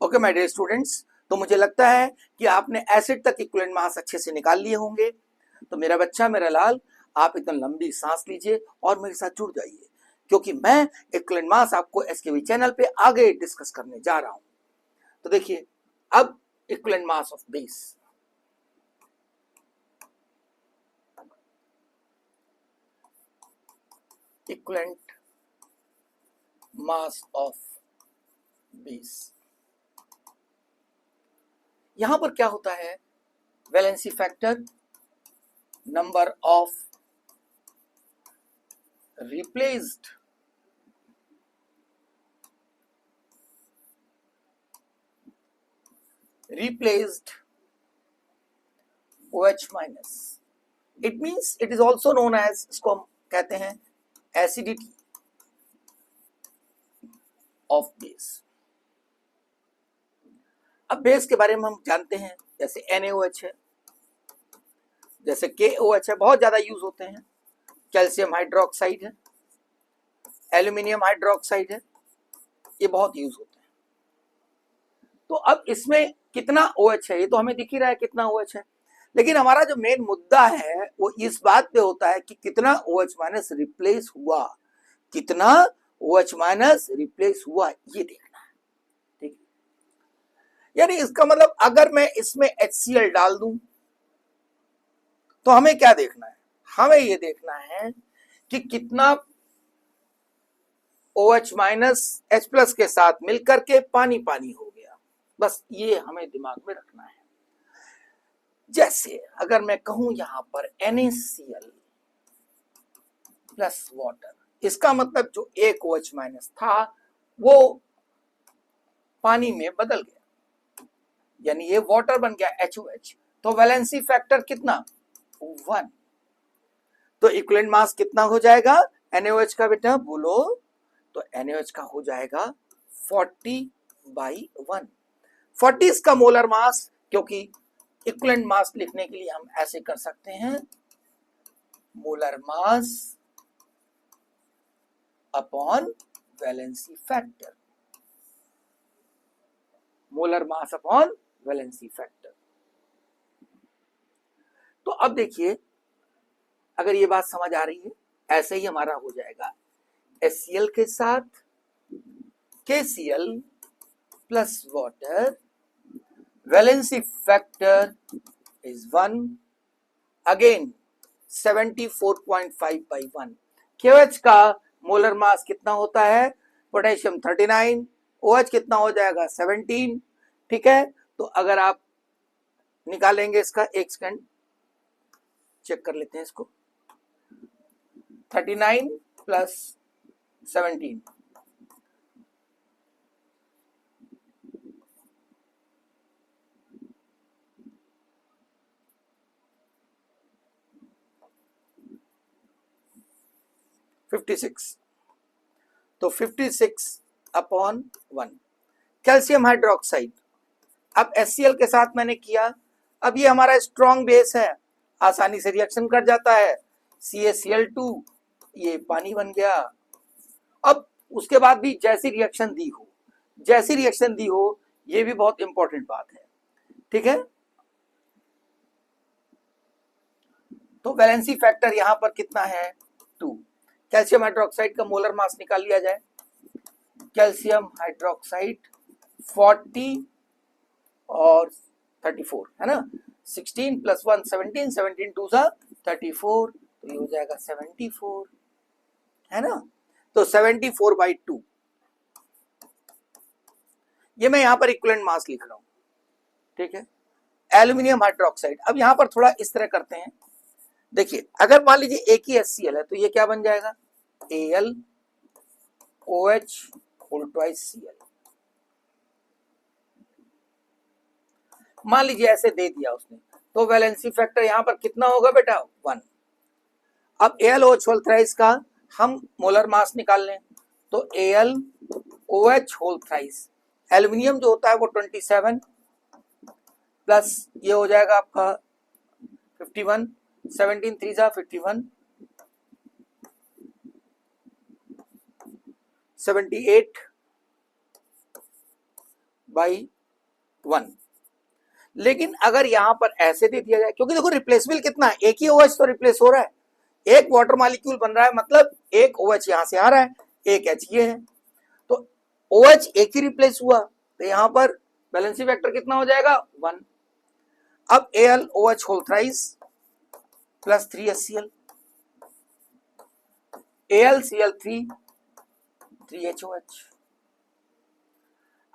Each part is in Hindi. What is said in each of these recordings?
ओके माय डियर स्टूडेंट्स, तो मुझे लगता है कि आपने एसिड तक इक्विवेलेंट मास अच्छे से निकाल लिए होंगे। तो मेरा बच्चा, मेरा लाल, आप एकदम लंबी सांस लीजिए और मेरे साथ जुड़ जाइए, क्योंकि मैं इक्विवेलेंट मास आपको एसकेवी चैनल पे आगे डिस्कस करने जा रहा हूं। तो देखिए, अब equivalent mass of base, equivalent mass of base, यहां पर क्या होता है? Valency factor, number of replaced OH minus, it means it is also known as, इसको हम कहते हैं एसिडिटी ऑफ बेस। अब बेस के बारे में हम जानते हैं, जैसे NaOH है, जैसे KOH है, बहुत ज्यादा यूज होते हैं। कैल्शियम हाइड्रोक्साइड है, एल्यूमिनियम हाइड्रोक्साइड है, ये बहुत यूज होते हैं। तो अब इसमें कितना OH है ये तो हमें दिख ही रहा है कितना OH है, लेकिन हमारा जो मेन मुद्दा है वो इस बात पे होता है कि कितना OH माइनस रिप्लेस हुआ, कितना OH माइनस रिप्लेस हुआ, ये देखना है। ठीक है, यानी इसका मतलब अगर मैं इसमें HCl डाल दूं तो हमें क्या देखना है? हमें ये देखना है कि कितना OH माइनस H प्लस के साथ मिलकर के पानी पानी हो गया। बस ये हमें दिमाग में रखना है। जैसे अगर मैं कहूं यहां पर NaCl प्लस वाटर, इसका मतलब जो एक OH माइनस था वो पानी में बदल गया, यानी ये वाटर बन गया HOH। तो वैलेंसी फैक्टर कितना? 1। तो इक्विवेलेंट मास कितना हो जाएगा NaOH का? बेटा बोलो, तो NaOH का हो जाएगा 40/1। 40 इसका मोलर मास, क्योंकि इक्विवेलेंट मास लिखने के लिए हम ऐसे कर सकते हैं, molar mass upon valency factor, molar mass upon valency factor. तो अब देखिए, अगर ये बात समझ आ रही है, ऐसे ही हमारा हो जाएगा HCl के साथ KCl plus water, valency factor is 1, again 74.5/1। KOH का मोलर मास कितना होता है? पोटेशियम 39, OH कितना हो जाएगा? 17। ठीक है, तो अगर आप निकालेंगे इसका, एक सेकंड चेक कर लेते हैं इसको, 39 प्लस 17, तो 56/1। कैल्शियम हाइड्रोक्साइड, अब HCl के साथ मैंने किया, अब ये हमारा स्ट्रॉन्ग बेस है, आसानी से रिएक्शन कर जाता है, CaCl2, ये पानी बन गया। अब उसके बाद भी जैसी रिएक्शन दी हो, ये भी बहुत इंपॉर्टेंट बात है। ठीक है, तो वैलेंसी फैक्टर यहां पर कितना है? 2। कैल्शियम हाइड्रोक्साइड का मोलर मास निकाल लिया जाए, कैल्शियम हाइड्रोक्साइड 40 और 34 है ना, 16 प्लस 1 17, 17 2 सा 34, तो ये हो जाएगा 74, है ना। तो 74/2, ये मैं यहां पर इक्विवेलेंट मास लिख रहा हूं। ठीक है, एल्यूमिनियम हाइड्रोक्साइड, अब यहां पर थोड़ा इस तरह करते हैं। देखिए, अगर मान लीजिए एक ही HCl है तो ये क्या बन जाएगा? AlOH whole twice Cl। मान लीजिए ऐसे दे दिया उसने, तो वैलेंसी फैक्टर यहां पर कितना होगा बेटा? 1। अब AlOH होल थ्राइस का हम मोलर मास निकाल लें, तो AlOH होल थ्राइस, एल्यूमिनियम जो होता है वो 27 प्लस ये हो जाएगा आपका 51, 17 3 जा 51, 78 बाई 1। लेकिन अगर यहां पर ऐसे दे दिया जाए, क्योंकि देखो रिप्लेसबिल कितना है, एक ही OH तो रिप्लेस हो रहा है, एक वाटर मॉलिक्यूल बन रहा है, मतलब एक OH यहां से आ रहा है, एक H ये है, तो OH एक ही रिप्लेस हुआ, तो यहां पर वैलेंसी फैक्टर कितना हो जाएगा 1। अब AlOH whole thrice plus 3HCl, AlCl3 3HOH।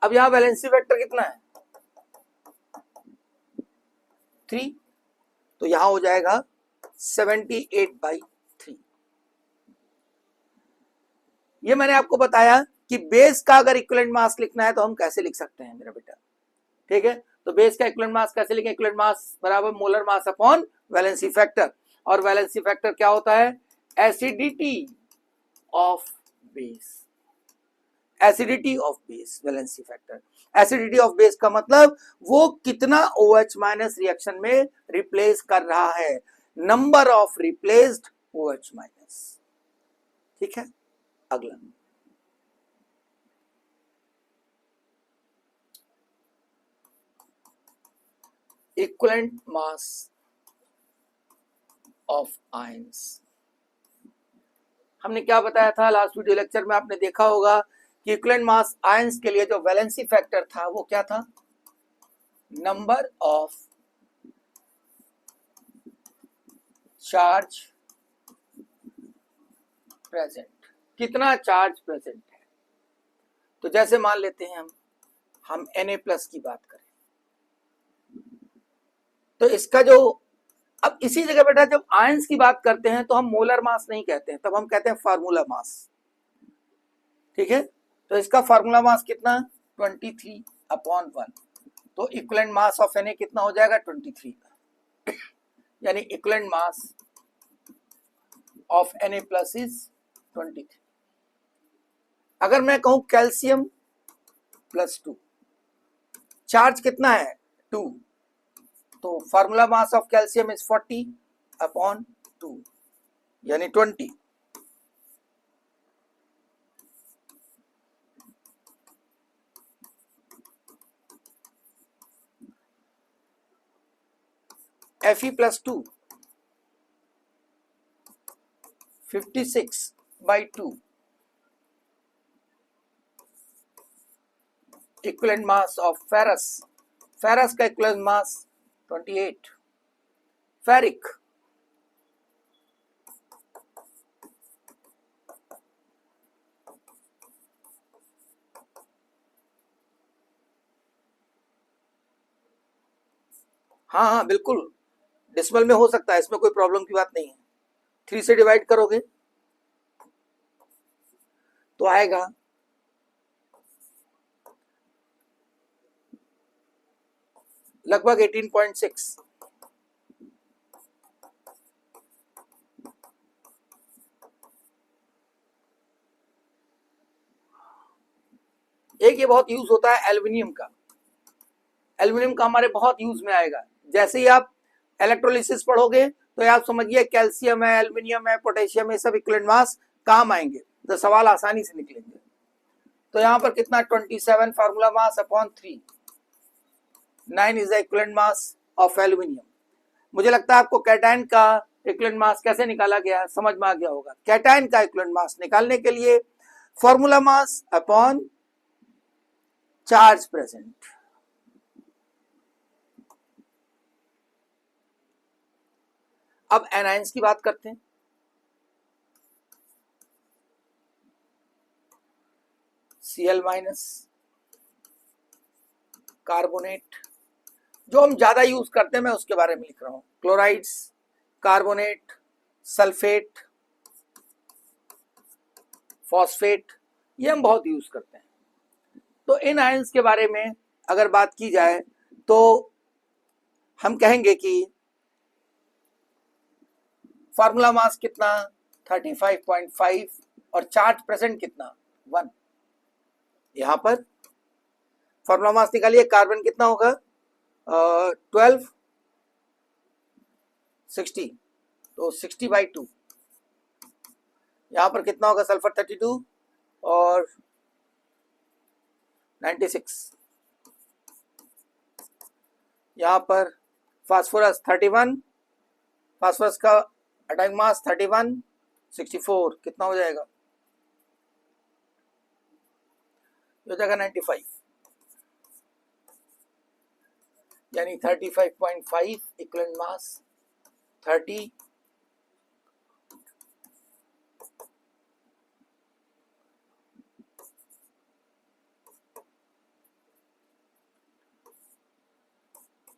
अब यहां वैलेंसी फैक्टर कितना है 3, तो यहां हो जाएगा 78/3। ये मैंने आपको बताया कि बेस का अगर इक्विवेलेंट मास लिखना है तो हम कैसे लिख सकते हैं मेरा बेटा, ठीक है। तो बेस का इक्विवेलेंट मास कैसे लिखें, इक्विवेलेंट मास बराबर molar mass upon valency factor, और वैलेंसी फैक्टर क्या होता है acidity of base, acidity of base valency factor. Acidity of base का मतलब वो कितना OH माइनस रिएक्शन में रिप्लेस कर रहा है, number of replaced OH minus, ठीक है। अगला इक्विवेलेंट मास ऑफ आयंस। हमने क्या बताया था लास्ट वीडियो लेक्चर में, आपने देखा होगा कि इक्विवेलेंट मास आयंस के लिए जो वैलेंसी फैक्टर था वो क्या था, नंबर ऑफ चार्ज प्रेजेंट, कितना चार्ज प्रेजेंट है। तो जैसे मान लेते हैं हम Na+ की बात करें, तो इसका जो, अब इसी जगह बेटा जब आयंस की बात करते हैं तो हम मोलर मास नहीं कहते हैं, तब हम कहते हैं फार्मूला मास, ठीक है। तो इसका फार्मूला मास कितना 23/1, तो इक्विवेलेंट मास ऑफ Na कितना हो जाएगा 23, यानी equivalent mass of Na+ is 23। अगर मैं कहूं कैल्शियम +2, चार्ज कितना है 2, तो formula mass of calcium is 40/2, यानी 20। Fe+2 56/2, equivalent mass of ferrous, ferrous का इक्विवेलेंट मास 28, फेरिक हाँ हाँ बिल्कुल डेसिमल में हो सकता है, इसमें कोई प्रॉब्लम की बात नहीं है। 3 से डिवाइड करोगे तो आएगा लगभग 18.6। एक ये बहुत यूज होता है एल्युमिनियम का, एल्युमिनियम का हमारे बहुत यूज में आएगा। जैसे ही आप इलेक्ट्रोलिसिस पढ़ोगे तो आप समझिए कैल्शियम है, एल्युमिनियम है, पोटेशियम है, सब इक्विवेलेंट मास काम आएंगे, तो सवाल आसानी से निकलेंगे। तो यहाँ पर कितना 27 formula mass upon 3, 9 is the equivalent mass of aluminium. मुझे लगता है आपको कैटायन का इक्विवेलेंट मास कैसे निकाला गया समझ में आ गया होगा। कैटायन का इक्विवेलेंट मास निकालने के लिए formula mass upon charge present. अब एनायंस की बात करते हैं। Cl- कार्बोनेट, जो हम ज्यादा यूज करते हैं मैं उसके बारे में लिख रहा हूं, क्लोराइड्स, कार्बोनेट, सल्फेट, फॉस्फेट, ये हम बहुत यूज करते हैं। तो इन आयंस के बारे में अगर बात की जाए तो हम कहेंगे कि फार्मूला मास कितना 35.5 और चार्ज प्रेजेंट कितना 1। यहां पर फार्मूला मास निकालिए, कार्बन कितना होगा 12 60, तो 60/2। यहां पर कितना होगा सल्फर 32 और 96, यहाँ पर फास्फोरस 31, फास्फोरस का एटॉमिक मास 31, 64 कितना हो जाएगा, हो जाएगा 95, यानी 35.5 इक्विवेलेंट मास 30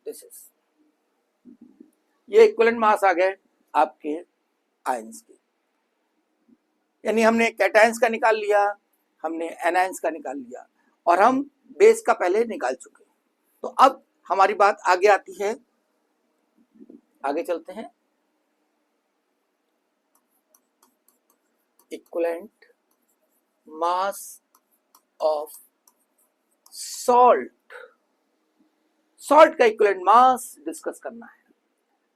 दिस इज, ये इक्विवेलेंट मास आ गए आपके आयंस के, यानी हमने कैटायंस का निकाल लिया, हमने एनायंस का निकाल लिया, और हम बेस का पहले निकाल चुके। तो अब हमारी बात आगे आती है, आगे चलते हैं। Equivalent mass of salt, salt का इक्विवेलेंट मास डिस्कस करना है।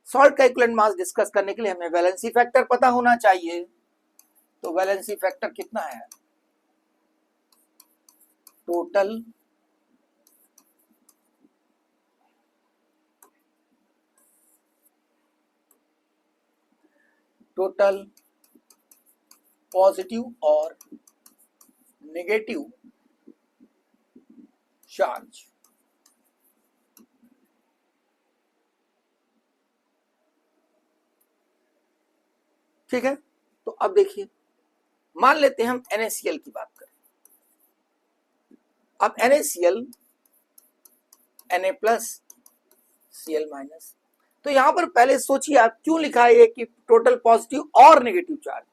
सॉल्ट का इक्विवेलेंट मास डिस्कस करने के लिए हमें वैलेंसी फैक्टर पता होना चाहिए। तो वैलेंसी फैक्टर कितना है, टोटल पॉजिटिव और नेगेटिव चार्ज। ठीक है, तो अब देखिए, मान लेते हैं हम NaCl की बात करें। अब NaCl Na plus Cl minus, तो यहां पर पहले सोचिए आप क्यों लिखा है कि टोटल पॉजिटिव और नेगेटिव चार्ज।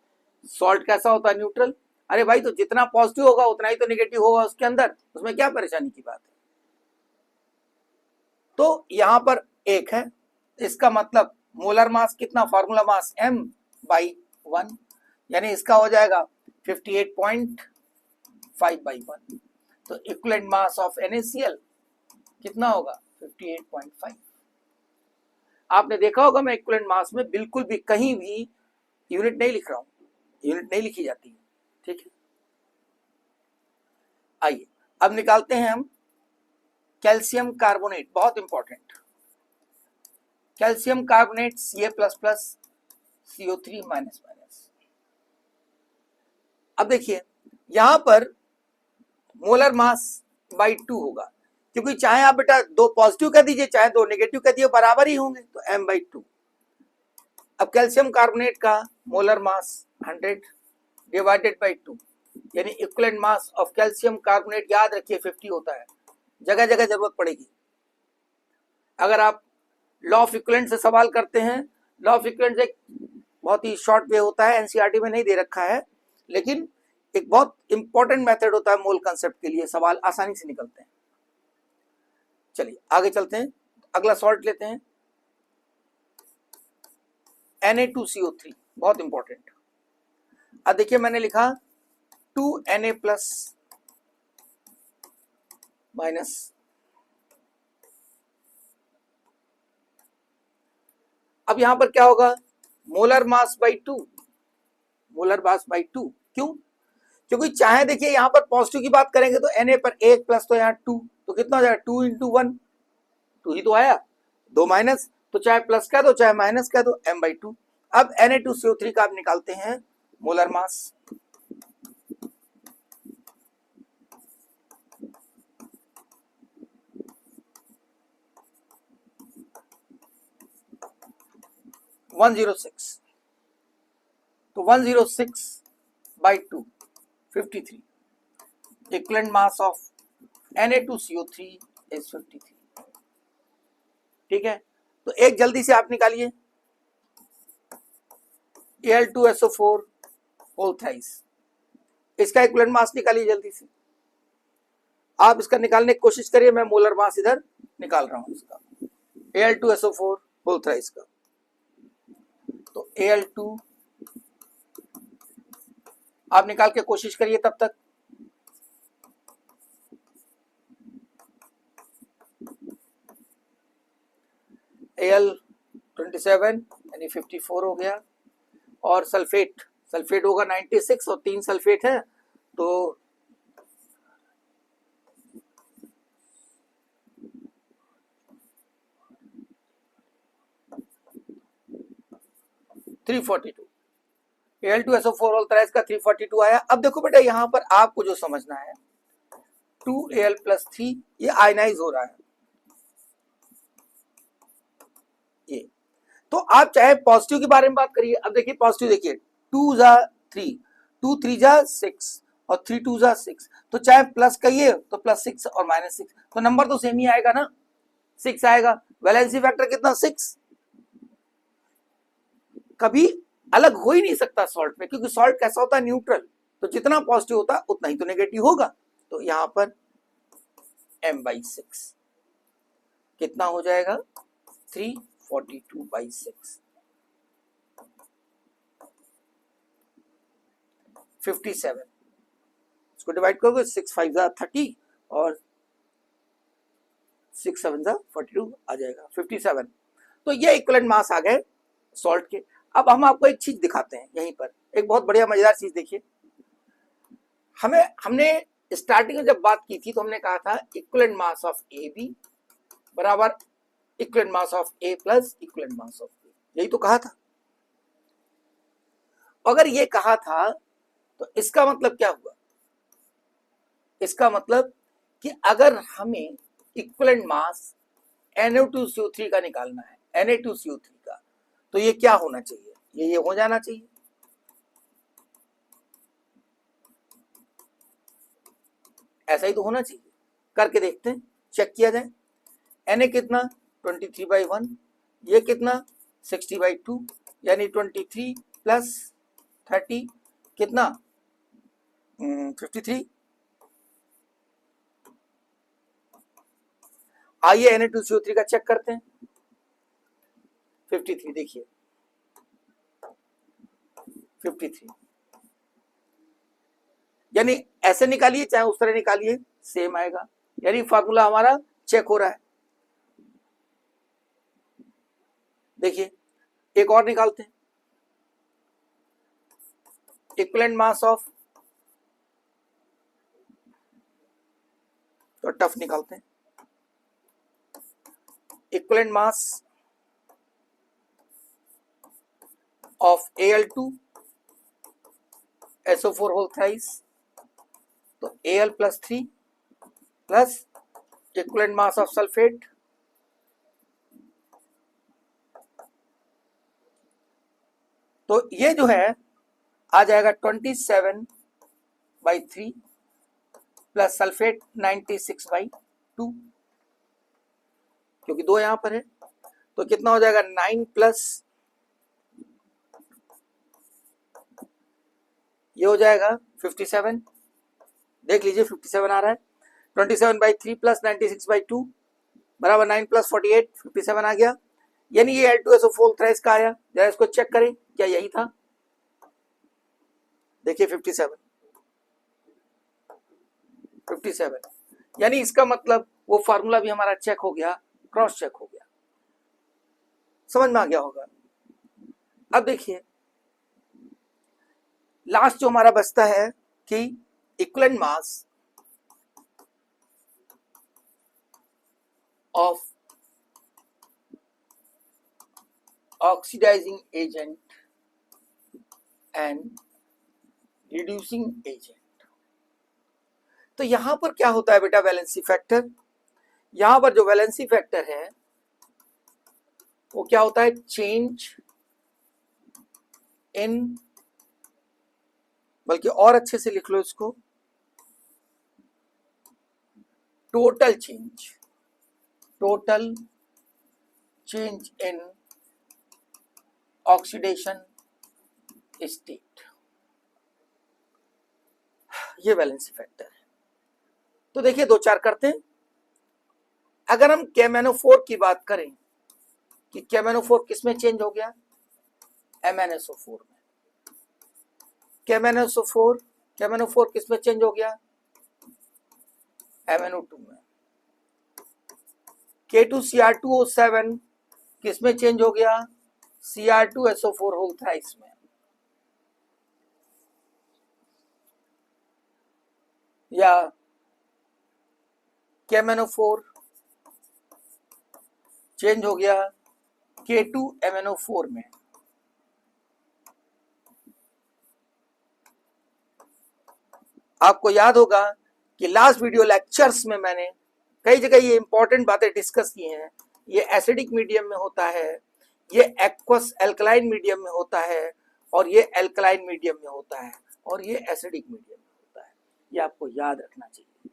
सॉल्ट कैसा होता है, न्यूट्रल। अरे भाई, तो जितना पॉजिटिव होगा उतना ही तो नेगेटिव होगा उसके अंदर, उसमें क्या परेशानी की बात है। तो यहां पर एक है, इसका मतलब मोलर मास कितना, फार्मूला मास m/1, यानी इसका हो जाएगा 58.5/1। तो इक्विवेलेंट मास ऑफ NaCl कितना होगा, 58.5। आपने देखा होगा मैं इक्विवेलेंट मास में बिल्कुल भी कहीं भी यूनिट नहीं लिख रहा हूं, यूनिट नहीं लिखी जाती है। ठीक है, आइए अब निकालते हैं हम कैल्शियम कार्बोनेट, बहुत important, calcium carbonate Ca++ CO3 minus minus. अब देखिए यहां पर मोलर मास बाई 2 होगा, क्योंकि चाहे आप बेटा दो पॉजिटिव कह दीजिए चाहे दो नेगेटिव कह दीजिए बराबर ही होंगे, तो m/2। अब कैल्शियम कार्बोनेट का मोलर मास 100 डिवाइडेड बाई 2, यानी equivalent mass of calcium carbonate, याद रखिए 50 होता है, जगह जगह जरूरत पड़ेगी। अगर आप लॉ ऑफ इक्विवेलेंट से सवाल करते हैं, लॉ ऑफ इक्विवेलेंट एक बहुत ही शॉर्ट वे होता है, एनसीईआरटी में नहीं दे रखा है, लेकिन एक बहुत इंपॉर्टेंट मेथड होता है मोल कंसेप्ट के लिए, सवाल आसानी से निकलते हैं। चलिए आगे चलते हैं, अगला सॉल्ट लेते हैं, Na2CO3, बहुत इंपॉर्टेंट। अब देखिए मैंने लिखा 2Na प्लस माइनस, अब यहां पर क्या होगा, molar mass by 2, molar mass by 2, क्यों, क्योंकि चाहे देखिए यहां पर पॉजिटिव की बात करेंगे तो Na पर 1 प्लस, तो यहाँ 2, तो कितना हो जाएगा 2 × 1, 2 ही तो आया, 2 माइनस, तो चाहे प्लस कह दो चाहे माइनस कह दो, m/2। अब Na2CO3 का आप निकालते हैं मोलर मास, तो 106/2, 53। Equivalent mass of Na2CO3 is 53। ठीक है, तो एक जल्दी से आप निकालिए, Al2SO4 होल थ्राइस, इसका इक्विवेलेंट मास निकालिए जल्दी से। आप इसका निकालने की कोशिश करिए, मैं मोलर मास इधर निकाल रहा हूं इसका, Al2SO4 होल थ्राइस का। तो Al2 आप निकाल के कोशिश करिए तब तक। Al27 यानी 54 हो गया, और सल्फेट, सल्फेट होगा 96, और 3 सल्फेट है, तो 342 Al2SO4 होल थ्राइस का 342 आया। अब देखो बेटा यहां पर आपको जो समझना है 2Al+3 ये आयनाइज हो रहा है ये। तो आप चाहे पॉजिटिव के बारे में बात करिए। अब देखिए पॉजिटिव देखिए 2 जा 3 2 3 जा 6 और 3 2 जा 6 तो चाहे प्लस कहिए तो +6 और -6 तो नंबर तो सेम ही आएगा ना 6 आएगा। वैलेंसी फैक्टर कितना 6 कभी अलग हो ही नहीं सकता सॉल्ट में क्योंकि सॉल्ट कैसा होता है न्यूट्रल तो जितना पॉजिटिव होता उतना ही तो नेगेटिव होगा। तो यहां पर m/6 कितना हो जाएगा 342/6 57 इसको डिवाइड करोगे 6 5 जा 30 और 6 7 जा 42 आ जाएगा 57। तो ये इक्विवेलेंट मास आ गए सॉल्ट के। अब हम आपको एक चीज दिखाते हैं यहीं पर एक बहुत बढ़िया मजेदार चीज देखिए। हमने स्टार्टिंग में जब बात की थी तो हमने कहा था equivalent mass of A B बराबर equivalent mass of A plus equivalent mass of B, यही तो कहा था। अगर ये कहा था तो इसका मतलब क्या हुआ, इसका मतलब कि अगर हमें इक्विवेलेंट मास NO2CO3 का निकालना है Na2CO3 का तो ये क्या होना चाहिए, ये हो जाना चाहिए। ऐसा ही तो होना चाहिए। करके देखते हैं, चेक किया जाए। Na कितना 23/1, ये कितना 60/2 यानी 23 प्लस 30 कितना 53। आइए Na2CO3 का चेक करते हैं। 53 देखिए 53 यानी ऐसे निकालिए चाहे उस तरह निकालिए सेम आएगा, यानी फार्मूला हमारा चेक हो रहा है। देखिए एक और निकालते हैं इक्विवेलेंट मास ऑफ, तो टफ निकालते हैं equivalent mass of Al2SO4 whole thrice तो Al+3 plus equivalent mass of sulphate तो ये जो है आ जाएगा 27/3 प्लस सल्फेट 96/2 क्योंकि 2 यहां पर है तो कितना हो जाएगा 9 प्लस ये हो जाएगा 57। देख लीजिए 57 आ रहा है। 27/3 प्लस 96/2 बराबर 9 प्लस 48 57 आ गया, यानी ये Al2SO4 थ्राइस का आया। जरा इसको चेक करें क्या यही था। देखिए 57 यानी इसका मतलब वो फार्मूला भी हमारा चेक हो गया, क्रॉस चेक हो गया, समझ में आ गया होगा। अब देखिए लास्ट जो हमारा बचता है कि equivalent mass of oxidising agent and reducing agent. तो यहां पर क्या होता है बेटा वैलेंसी फैक्टर, यहां पर जो वैलेंसी फैक्टर है वो क्या होता है चेंज इन, बल्कि और अच्छे से लिख लो इसको total change in oxidation state, ये वैलेंसी फैक्टर है। तो देखिए 2-4 करते हैं। अगर हम KMnO4 की बात करें कि KMnO4 किस में चेंज हो गया MnSO4 में, KMnO4 किस में चेंज हो गया MnO2 में, K2Cr2O7 किस में चेंज हो गया Cr2SO4 होल थ्राइस में, या KMnO4 चेंज हो गया K2MnO4 में। आपको याद होगा कि लास्ट वीडियो लेक्चर्स में मैंने कई जगह ये इंपॉर्टेंट बातें डिस्कस की हैं। ये एसिडिक मीडियम में होता है, ये एक्वस एल्कलाइन मीडियम में होता है, और ये एल्कलाइन मीडियम में होता है, और ये एसिडिक मीडियम में होता है। ये आपको याद रखना चाहिए,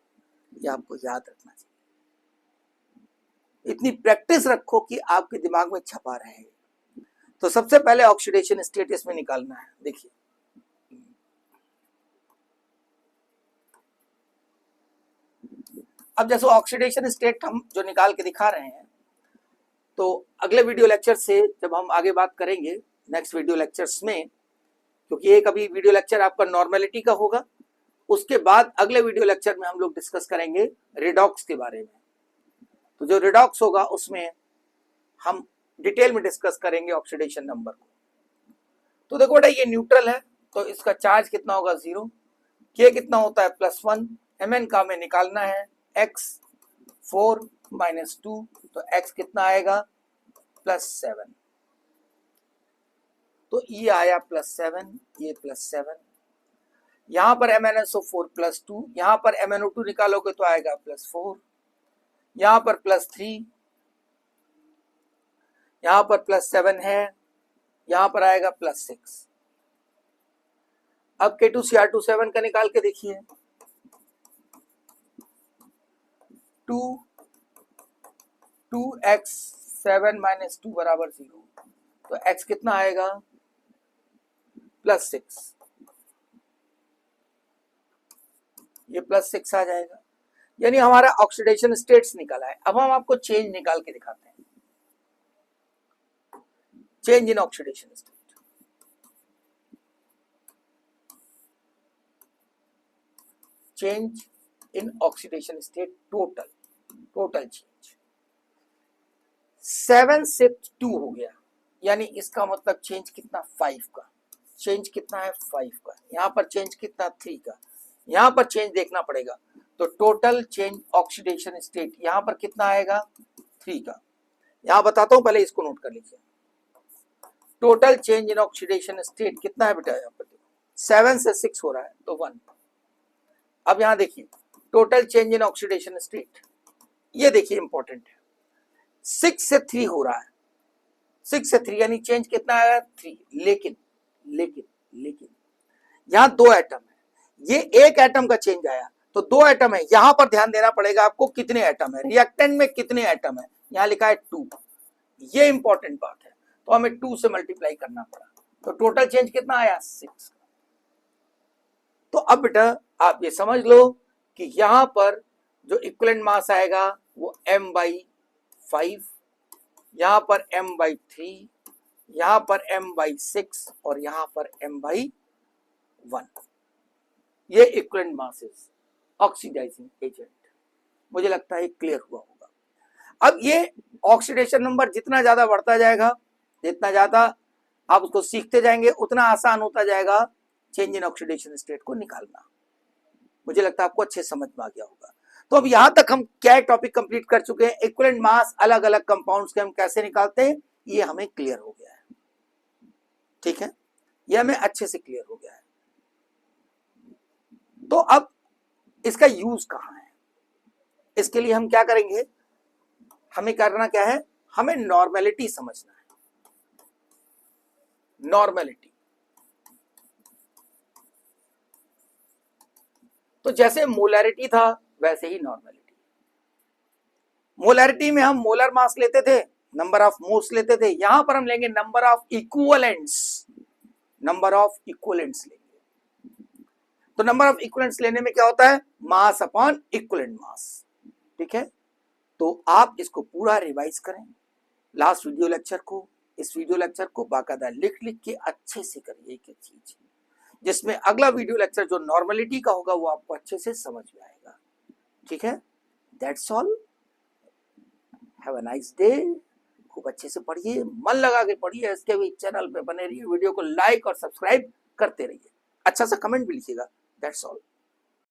ये आपको याद रखना चाहिए। इतनी प्रैक्टिस रखो कि आपके दिमाग में छपा रहे। तो सबसे पहले ऑक्सीडेशन स्टेट इसमें निकालना है। देखिए अब जैसे ऑक्सीडेशन स्टेट हम जो निकाल के दिखा रहे हैं, तो अगले वीडियो लेक्चर से जब हम आगे बात करेंगे नेक्स्ट वीडियो लेक्चर्स में, क्योंकि एक अभी वीडियो लेक्चर आपका नॉर्मेलिटी का होगा, उसके बाद अगले वीडियो लेक्चर में हम लोग डिस्कस करेंगे रिडॉक्स के बारे में। तो जो रिडॉक्स होगा उसमें हम डिटेल में डिस्कस करेंगे ऑक्सीडेशन नंबर को। तो देखो बेटा ये न्यूट्रल है, तो इसका चार्ज कितना होगा 0, के कितना होता है +1, mn का हमें निकालना है x 4 - 2, तो x कितना आएगा +7। तो ये आया +7, ये +7, यहां पर MnSO4 +2, यहां पर MnO2 निकालोगे तो आएगा +4, यहां पर +3, यहां पर +7 है, यहां पर आएगा +6। अब K2Cr2 का निकाल के देखिए, 2x 7 - 2 = 0, तो x कितना आएगा +6, ये +6 आ जाएगा। यानी हमारा ऑक्सीडेशन स्टेट्स निकला है। अब हम आपको चेंज निकाल के दिखाते हैं, change in oxidation state. Change in oxidation state total change 7 से 2 हो गया, यानी इसका मतलब चेंज कितना 5 का, चेंज कितना है 5 का, यहां पर चेंज कितना 3 का, यहां पर चेंज देखना पड़ेगा। तो टोटल चेंज ऑक्सीडेशन स्टेट यहां पर कितना आएगा 3 का। यहां बताता हूं, पहले इसको नोट कर लीजिए। Total change in oxidation state कितना है बेटा, यहां पर 7 से 6 हो रहा है तो 1। अब यहां देखिए total change in oxidation state, ये देखिए इंपॉर्टेंट है, 6 से 3 हो रहा है, 6 से 3 यानी चेंज कितना आया 3। लेकिन यहां 2 एटम है, ये एक एटम का चेंज आया, तो 2 एटम है, यहां पर ध्यान देना पड़ेगा आपको कितने एटम है, रिएक्टेंट में कितने एटम है, यहां लिखा है 2, ये इंपॉर्टेंट बात है। तो हमें 2 से मल्टीप्लाई करना पड़ा, तो टोटल चेंज कितना आया 6। तो अब बेटा आप ये समझ लो कि यहां पर जो इक्विवेलेंट मास आएगा वो m/5, यहां पर m/3, यहां पर m/6 और यहां पर m/1। ये इक्विवेलेंट मासेस ऑक्सीडाइजिंग एजेंट, मुझे लगता है क्लियर हुआ होगा। अब ये ऑक्सीडेशन नंबर जितना ज्यादा बढ़ता जाएगा, जितना ज्यादा आप उसको सीखते जाएंगे, उतना आसान होता जाएगा चेंज इन ऑक्सीडेशन स्टेट को निकालना। मुझे लगता है आपको अच्छे समझ में आ गया होगा। तो अब यहां तक हम क्या टॉपिक कंप्लीट कर चुके हैं, इक्विवेलेंट मास अलग अलग कंपाउंड्स के हम कैसे निकालते हैं, ये हमें क्लियर हो गया है। ठीक है, ये हमें अच्छे से क्लियर हो गया है। तो अब इसका यूज कहां है, इसके लिए हम क्या करेंगे, हमें करना क्या है, हमें नॉर्मेलिटी समझना है। नॉर्मेलिटी, तो जैसे मोलैरिटी था वैसे ही नॉर्मेलिटी। मोलैरिटी में हम मोलर मास लेते थे, नंबर ऑफ मोल्स लेते थे, यहां पर हम लेंगे number of equivalents, number of equivalents लेंगे। तो नंबर ऑफ इक्विवेलेंट्स लेने में क्या होता है, मास अपॉन इक्विवेलेंट मास। ठीक है, तो आप इसको पूरा रिवाइज करें, लास्ट वीडियो लेक्चर को, इस वीडियो लेक्चर को बाकायदा लिख के अच्छे से करिए एक एक चीज, जिसमें अगला वीडियो लेक्चर जो नॉर्मेलिटी का होगा वो आपको अच्छे से समझ में आएगा। ठीक है, that's all, have a nice day. खूब अच्छे से पढ़िए, मन लगा के पढ़िए, इसके भी चैनल पे बने रहिए, वीडियो को लाइक और सब्सक्राइब करते रहिए, अच्छा सा कमेंट भी लिखिएगा। That's all.